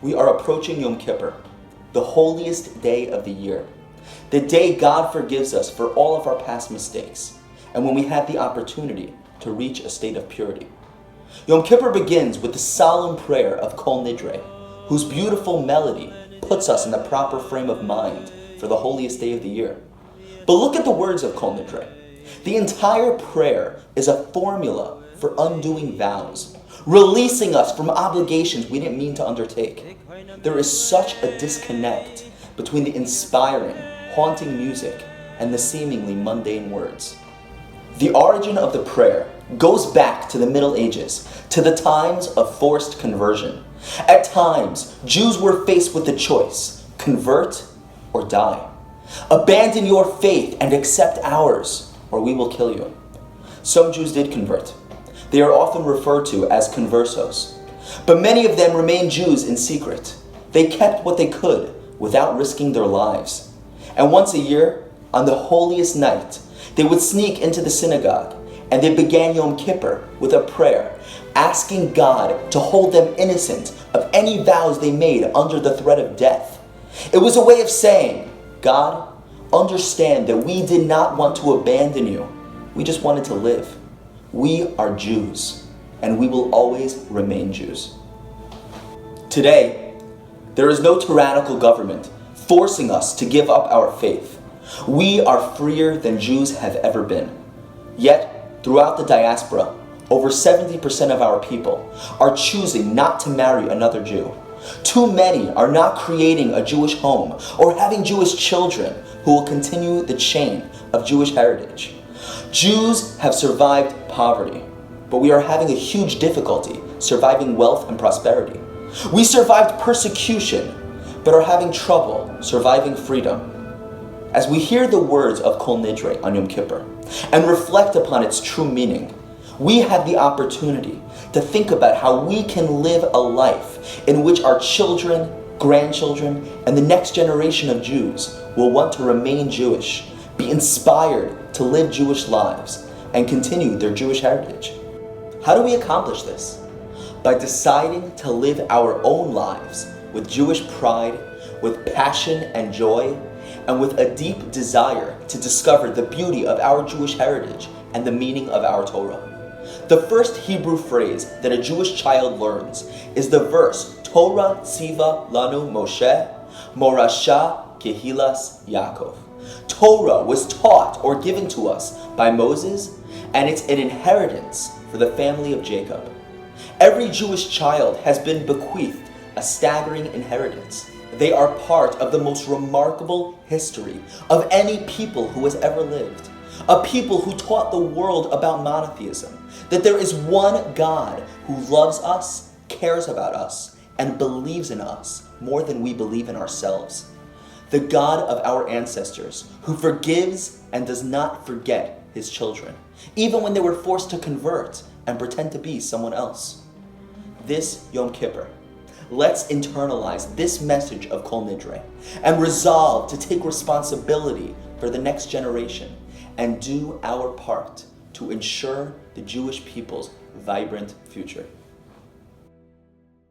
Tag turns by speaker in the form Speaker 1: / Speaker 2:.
Speaker 1: We are approaching Yom Kippur, the holiest day of the year, the day God forgives us for all of our past mistakes, and when we have the opportunity to reach a state of purity. Yom Kippur begins with the solemn prayer of Kol Nidre, whose beautiful melody puts us in the proper frame of mind for the holiest day of the year. But look at the words of Kol Nidre. The entire prayer is a formula for undoing vows, releasing us from obligations we didn't mean to undertake. There is such a disconnect between the inspiring, haunting music and the seemingly mundane words. The origin of the prayer goes back to the Middle Ages, to the times of forced conversion. At times, Jews were faced with the choice, convert or die. Abandon your faith and accept ours, or we will kill you. Some Jews did convert. They are often referred to as conversos. But many of them remained Jews in secret. They kept what they could without risking their lives. And once a year, on the holiest night, they would sneak into the synagogue and they began Yom Kippur with a prayer, asking God to hold them innocent of any vows they made under the threat of death. It was a way of saying, God, understand that we did not want to abandon you. We just wanted to live. We are Jews, and we will always remain Jews. Today, there is no tyrannical government forcing us to give up our faith. We are freer than Jews have ever been. Yet, throughout the diaspora, over 70% of our people are choosing not to marry another Jew. Too many are not creating a Jewish home or having Jewish children who will continue the chain of Jewish heritage. Jews have survived poverty, but we are having a huge difficulty surviving wealth and prosperity. We survived persecution, but are having trouble surviving freedom. As we hear the words of Kol Nidre on Yom Kippur and reflect upon its true meaning, we have the opportunity to think about how we can live a life in which our children, grandchildren, and the next generation of Jews will want to remain Jewish, be inspired to live Jewish lives, and continue their Jewish heritage. How do we accomplish this? By deciding to live our own lives with Jewish pride, with passion and joy, and with a deep desire to discover the beauty of our Jewish heritage and the meaning of our Torah. The first Hebrew phrase that a Jewish child learns is the verse, Torah tziva lanu Moshe, morasha kehilas Yaakov. Torah was taught or given to us by Moses, and it's an inheritance for the family of Jacob. Every Jewish child has been bequeathed a staggering inheritance. They are part of the most remarkable history of any people who has ever lived. A people who taught the world about monotheism, that there is one God who loves us, cares about us, and believes in us more than we believe in ourselves. The God of our ancestors, who forgives and does not forget his children, even when they were forced to convert and pretend to be someone else. This Yom Kippur, let's internalize this message of Kol Nidre and resolve to take responsibility for the next generation and do our part to ensure the Jewish people's vibrant future.